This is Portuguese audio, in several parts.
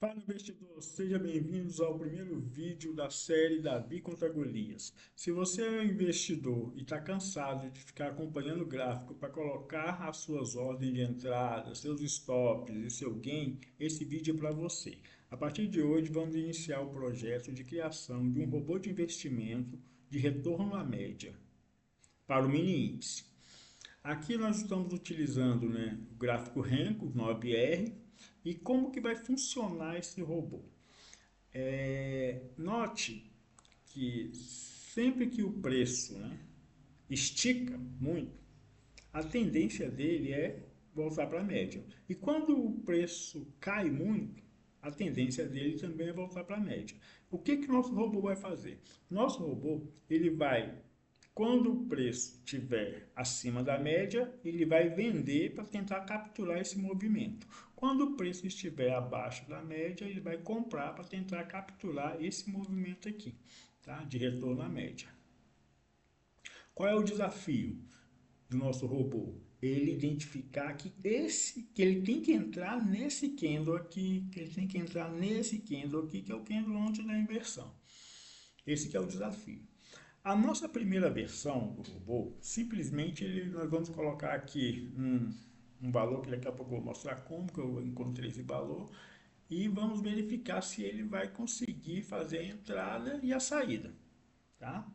Fala investidor, seja bem-vindos ao primeiro vídeo da série Davi contra Golias. Se você é um investidor e está cansado de ficar acompanhando o gráfico para colocar as suas ordens de entrada, seus stops e seu gain, esse vídeo é para você. A partir de hoje vamos iniciar o projeto de criação de um robô de investimento de retorno à média para o mini índice. Aqui nós estamos utilizando, o gráfico Renko 9R e como que vai funcionar esse robô. Note que sempre que o preço, estica muito, a tendência dele é voltar para a média. E quando o preço cai muito, a tendência dele também é voltar para a média. O que que nosso robô vai fazer? Nosso robô, ele vai, quando o preço estiver acima da média, ele vai vender para tentar capturar esse movimento. Quando o preço estiver abaixo da média, ele vai comprar para tentar capturar esse movimento aqui, tá? De retorno à média. Qual é o desafio do nosso robô? Ele identificar que ele tem que entrar nesse candle aqui, que ele tem que entrar nesse candle aqui, que é o candle antes da inversão. Esse que é o desafio. A nossa primeira versão do robô, simplesmente nós vamos colocar aqui um valor que daqui a pouco eu vou mostrar como que eu encontrei esse valor e vamos verificar se ele vai conseguir fazer a entrada e a saída, tá?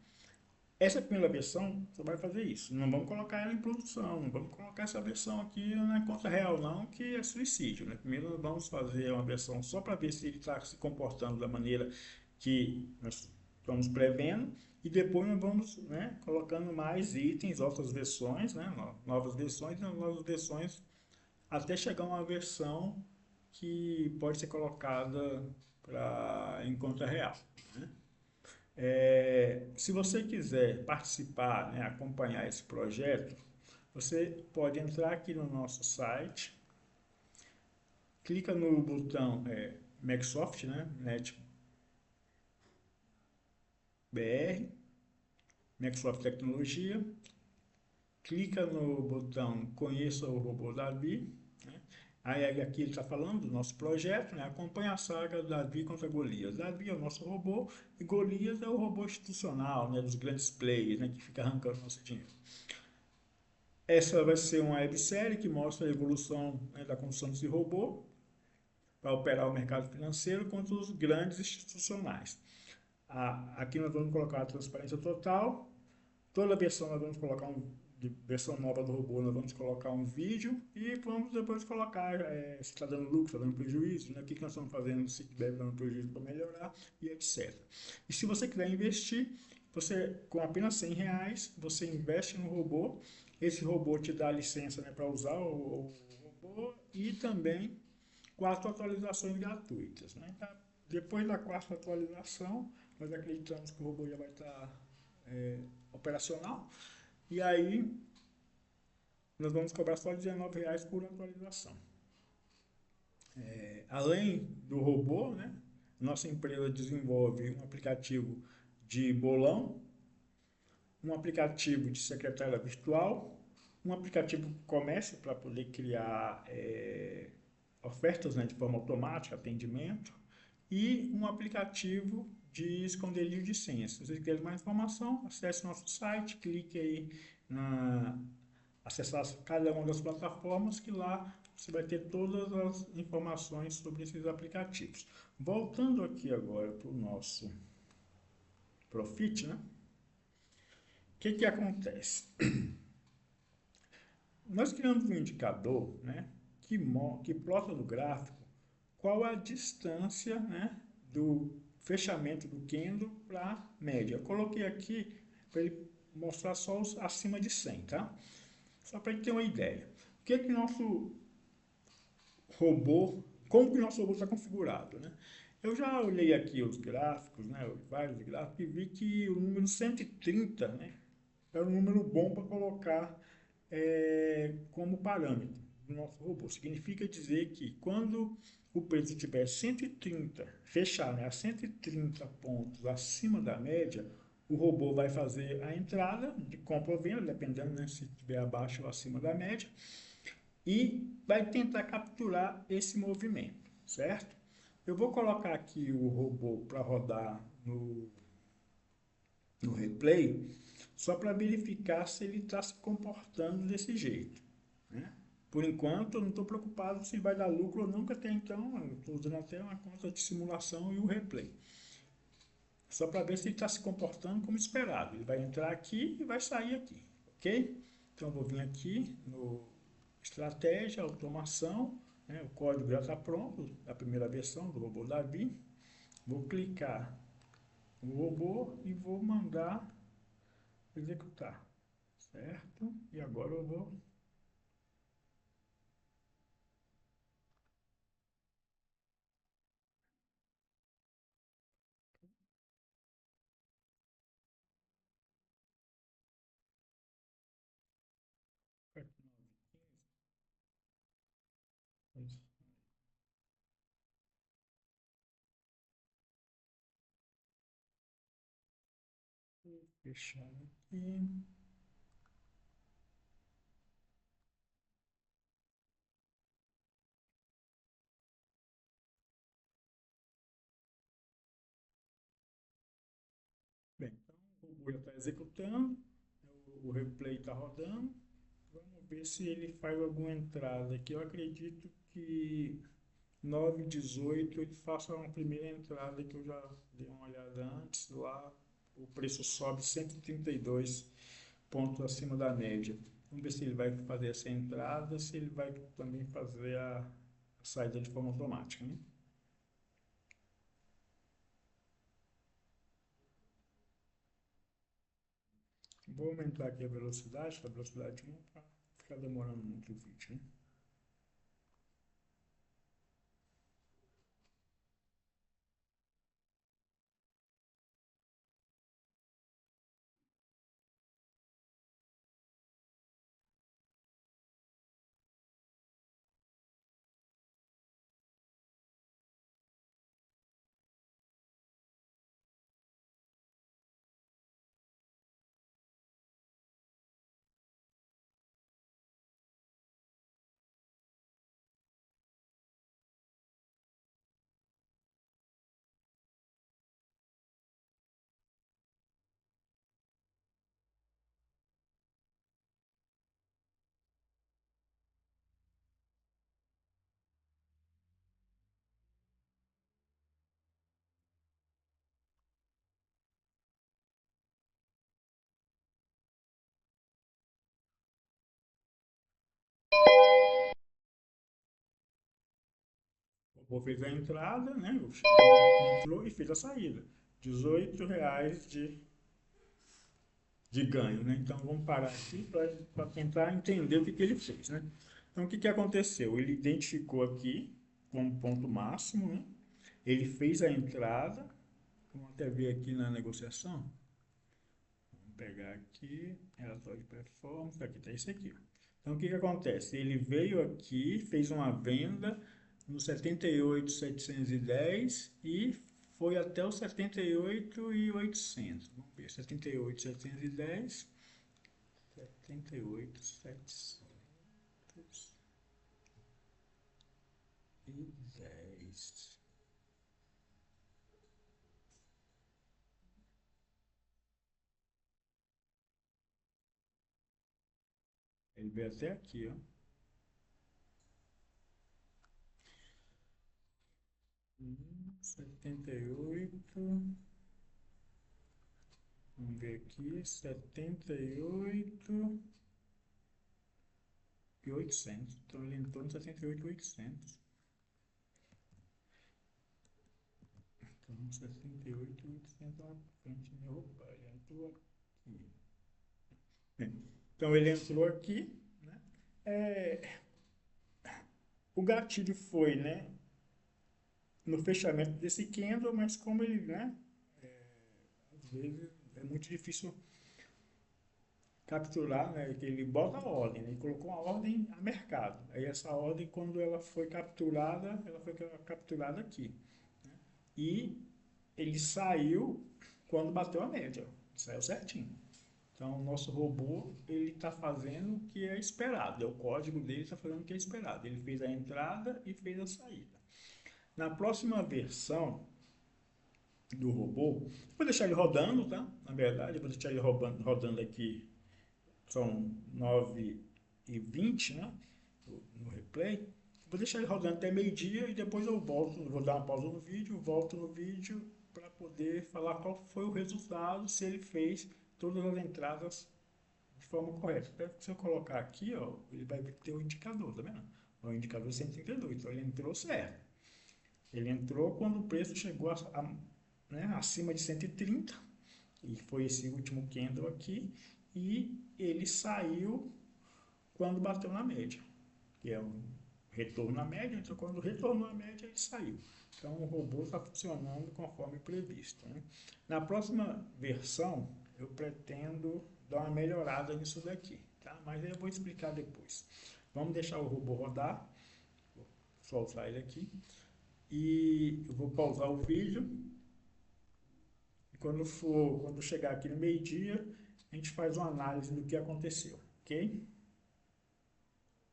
Essa primeira versão só vai fazer isso. Não vamos colocar ela em produção, não vamos colocar essa versão aqui na conta real não, que é suicídio, né? Primeiro nós vamos fazer uma versão só para ver se ele está se comportando da maneira que nós estamos prevendo e depois nós vamos, colocando mais itens, outras versões, novas versões até chegar a uma versão que pode ser colocada em conta real. Né? Se você quiser participar, acompanhar esse projeto, você pode entrar aqui no nosso site, clica no botão Microsoft, Net BR, Microsoft Tecnologia, clica no botão Conheça o Robô Davi, né? Aí aqui ele está falando do nosso projeto, acompanha a saga Davi contra Golias. Davi é o nosso robô e Golias é o robô institucional, dos grandes players, que fica arrancando nosso dinheiro. Essa vai ser uma websérie que mostra a evolução, da construção desse robô para operar o mercado financeiro contra os grandes institucionais. Aqui nós vamos colocar a transparência total. Toda versão nós vamos colocar de versão nova do robô, nós vamos colocar um vídeo e vamos depois colocar se está dando lucro, está dando prejuízo, o que nós estamos fazendo, se estiver dando prejuízo para melhorar e etc. E se você quiser investir, você com apenas R$ 100, você investe no robô, esse robô te dá a licença, para usar o robô e também 4 atualizações gratuitas. Então, depois da 4ª atualização, nós acreditamos que o robô já vai estar operacional. E aí, nós vamos cobrar só R$ 19 por atualização. Além do robô, nossa empresa desenvolve um aplicativo de bolão, um aplicativo de secretária virtual, um aplicativo de comércio para poder criar ofertas, de forma automática, atendimento, e um aplicativo de esconderijo de senhas. Se vocês quiserem mais informação, acesse nosso site, clique aí na acessar cada uma das plataformas que lá você vai ter todas as informações sobre esses aplicativos. Voltando aqui agora para o nosso Profit, o que que acontece? Nós criamos um indicador, que plota no gráfico qual a distância, do fechamento do candle para a média. Eu coloquei aqui para ele mostrar só os acima de 100, tá? Só para a gente ter uma ideia. O que que nosso robô, como que nosso robô está configurado, Eu já olhei aqui os gráficos, vários gráficos, e vi que o número 130, é um número bom para colocar como parâmetro do nosso robô. Significa dizer que quando o preço tiver 130, fechar, a 130 pontos acima da média, o robô vai fazer a entrada de compra ou venda, dependendo, se estiver abaixo ou acima da média, e vai tentar capturar esse movimento, certo? Eu vou colocar aqui o robô para rodar no replay, só para verificar se ele está se comportando desse jeito, né? Por enquanto, eu não estou preocupado se vai dar lucro ou não, porque até então eu estou usando até uma conta de simulação e o replay. Só para ver se ele está se comportando como esperado. Ele vai entrar aqui e vai sair aqui, ok? Então eu vou vir aqui no estratégia, automação, né? O código já está pronto, a primeira versão do robô Davi. Vou clicar no robô e vou mandar executar, certo? E agora eu vou... Fechar aqui. Bem, então o robô já está executando, o replay está rodando. Vamos ver se ele faz alguma entrada aqui. Eu acredito que 9,18 ele faça uma primeira entrada que eu já dei uma olhada antes. Lá o preço sobe 132 pontos acima da média. Vamos ver se ele vai fazer essa entrada, se ele vai também fazer a saída de forma automática, né? Vou aumentar aqui a velocidade 1 para ficar demorando muito o vídeo, né? O robô fez a entrada, né? Entrou e fez a saída. R$ 18 de ganho, né? Então vamos parar aqui para tentar entender o que ele fez, né? Então o que aconteceu? Ele identificou aqui como ponto máximo, né? Ele fez a entrada, vamos até ver aqui na negociação. Vamos pegar aqui, relatório de performance, aqui está isso aqui. Então o que acontece? Ele veio aqui, fez uma venda no 78.710 e foi até o 78.800. Vamos ver, 78.710, 78.710. Ele veio até aqui, ó. 78. Vamos ver aqui, 78.800. Então ele entrou no 78.800. Então 78.800 lá pra frente. Opa, ele entrou aqui. Então ele entrou aqui, né? É, o gatilho foi, né, no fechamento desse candle, mas como ele, né, às vezes é muito difícil capturar, né, que ele bota a ordem, né, ele colocou uma ordem a mercado. Aí essa ordem, quando ela foi capturada aqui. E ele saiu quando bateu a média, saiu certinho. Então, o nosso robô, ele está fazendo o que é esperado, o código dele está fazendo o que é esperado. Ele fez a entrada e fez a saída. Na próxima versão do robô, vou deixar ele rodando, tá? Na verdade, vou deixar ele rodando aqui, são 9h20, né? No replay. Vou deixar ele rodando até meio-dia e depois eu volto, vou dar uma pausa no vídeo, volto no vídeo para poder falar qual foi o resultado, se ele fez todas as entradas de forma correta. Se eu colocar aqui, ó, ele vai ter o indicador, tá vendo? O indicador 132, então ele entrou certo. Ele entrou quando o preço chegou né, acima de 130, e foi esse último candle aqui, e ele saiu quando bateu na média, que é um retorno na média, então quando retornou à média ele saiu. Então o robô está funcionando conforme previsto, né? Na próxima versão eu pretendo dar uma melhorada nisso daqui, tá? Mas aí eu vou explicar depois. Vamos deixar o robô rodar, vou soltar ele aqui, e eu vou pausar o vídeo, e quando chegar aqui no meio-dia, a gente faz uma análise do que aconteceu, ok?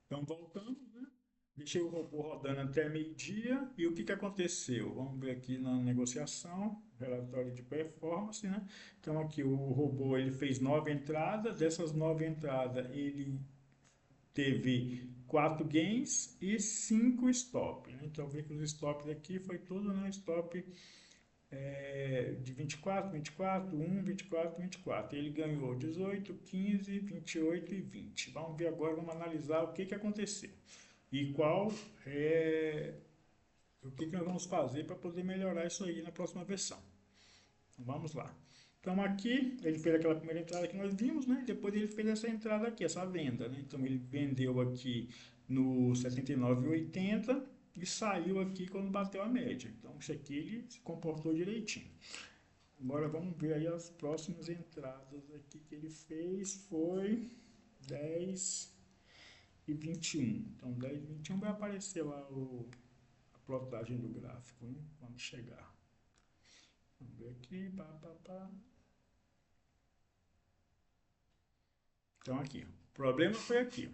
Então voltamos, né? Deixei o robô rodando até meio-dia e o que que aconteceu? Vamos ver aqui na negociação, relatório de performance, né? Então aqui o robô ele fez 9 entradas, dessas 9 entradas ele teve 4 gains e 5 stop, né? Então vê que os stops aqui foi tudo, né? Stop de 24, 24, 1, 24, 24. Ele ganhou 18, 15, 28 e 20. Vamos ver agora, vamos analisar o que que aconteceu e qual é o que que nós vamos fazer para poder melhorar isso aí na próxima versão. Então, vamos lá. Então aqui ele fez aquela primeira entrada que nós vimos, né? Depois ele fez essa entrada aqui, essa venda, né? Então ele vendeu aqui no 79,80 e saiu aqui quando bateu a média. Então isso aqui ele se comportou direitinho. Agora vamos ver aí as próximas entradas aqui que ele fez, foi 10 e 21. Então 10 e 21 vai aparecer lá a plotagem do gráfico, né? Quando chegar. Vamos ver aqui, pá, pá, pá. Então aqui, o problema foi aqui.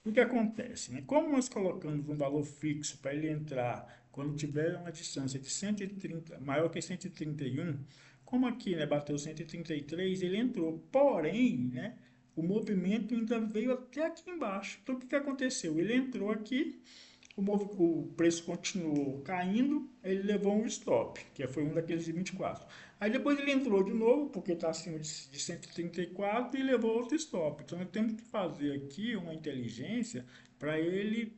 O que acontece, né? Como nós colocamos um valor fixo para ele entrar quando tiver uma distância de 130, maior que 131, como aqui, né, bateu 133, ele entrou. Porém, né, o movimento ainda veio até aqui embaixo. Então o que que aconteceu? Ele entrou aqui, o preço continuou caindo, ele levou um stop, que foi um daqueles de 24. Aí depois ele entrou de novo, porque está acima de 134 e 34, e levou outro stop. Então nós temos que fazer aqui uma inteligência para ele,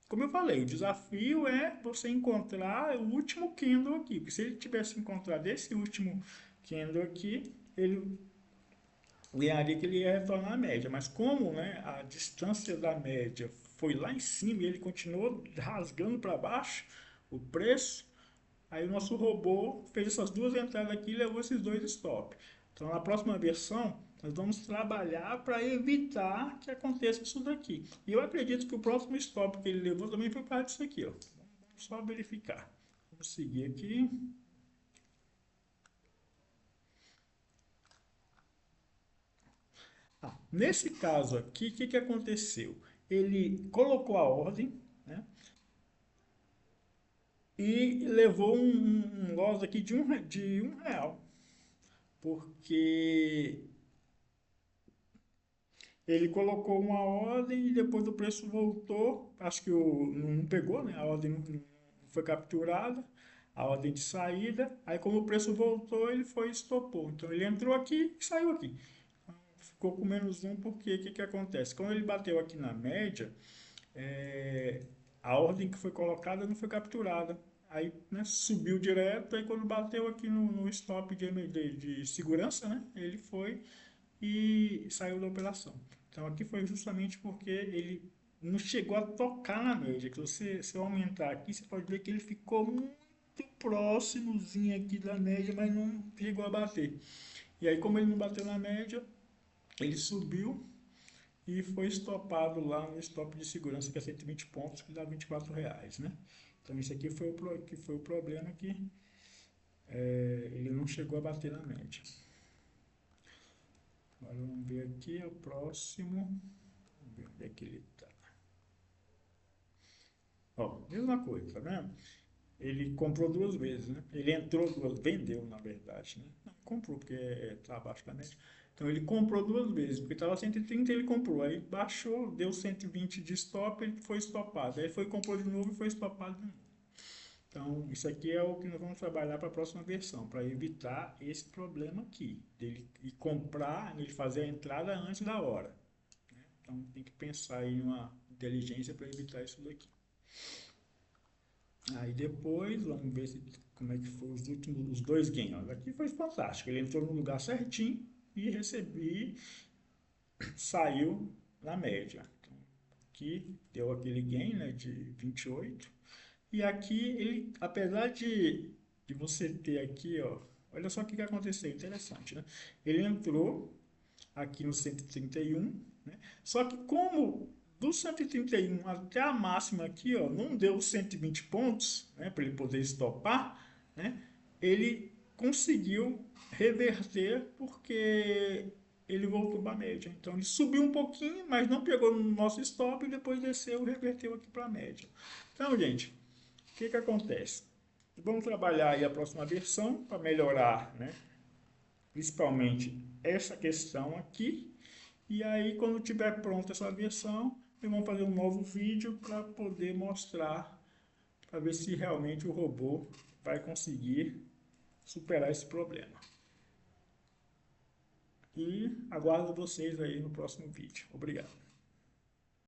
como eu falei, o desafio é você encontrar o último candle aqui, porque se ele tivesse encontrado esse último candle aqui, ele ganharia que ele ia retornar à média. Mas como, né, a distância da média foi lá em cima e ele continuou rasgando para baixo o preço, aí o nosso robô fez essas duas entradas aqui e levou esses dois stops. Então na próxima versão nós vamos trabalhar para evitar que aconteça isso daqui. E eu acredito que o próximo stop que ele levou também foi para disso aqui, ó. Vamos só verificar. Vamos seguir aqui. Nesse caso aqui, o que que aconteceu? Ele colocou a ordem, né? E levou um loss aqui de um real, porque ele colocou uma ordem e depois o preço voltou, acho que não pegou, né? A ordem não foi capturada, a ordem de saída, aí como o preço voltou, ele foi e estopou. Então ele entrou aqui e saiu aqui. Ficou com menos um porque o que, que acontece? Quando ele bateu aqui na média, é, a ordem que foi colocada não foi capturada. Aí, né, subiu direto, aí quando bateu aqui no stop de segurança, né, ele foi e saiu da operação. Então aqui foi justamente porque ele não chegou a tocar na média. Que se eu aumentar aqui, você pode ver que ele ficou muito próximozinho aqui da média, mas não chegou a bater. E aí, como ele não bateu na média, ele subiu e foi estopado lá no stop de segurança, que é 120 pontos, que dá R$ 24, né? Então isso aqui que foi o problema que ele não chegou a bater na média. Agora vamos ver aqui o próximo. Vamos ver onde é que ele está. Ó, mesma coisa, tá vendo? Ele comprou duas vezes, né? Ele entrou duas, vendeu, na verdade, né? Não, comprou, porque está abaixo da média. Então ele comprou duas vezes, porque estava 130, ele comprou. Aí baixou, deu 120 de stop, ele foi estopado. Aí foi, comprou de novo e foi estopado de novo. Então, isso aqui é o que nós vamos trabalhar para a próxima versão, para evitar esse problema aqui, dele ir comprar, ele fazer a entrada antes da hora. Então, tem que pensar em uma inteligência para evitar isso daqui. Aí depois, vamos ver se, como é que foi os últimos, os dois gains. Aqui foi fantástico, ele entrou no lugar certinho e recebi, saiu na média. Então, aqui deu aquele gain, né, de 28. E aqui ele, apesar de você ter aqui, ó, olha só o que aconteceu, interessante, né? Ele entrou aqui no 131, né? Só que como do 131 até a máxima aqui, ó, não deu 120 pontos, né, para ele poder estopar, né? Ele conseguiu reverter porque ele voltou para a média. Então ele subiu um pouquinho, mas não pegou no nosso stop e depois desceu e reverteu aqui para a média. Então, gente, o que que acontece? Vamos trabalhar aí a próxima versão para melhorar, né? Principalmente essa questão aqui. E aí, quando tiver pronta essa versão, eu vou fazer um novo vídeo para poder mostrar, para ver se realmente o robô vai conseguir superar esse problema. E aguardo vocês aí no próximo vídeo. Obrigado.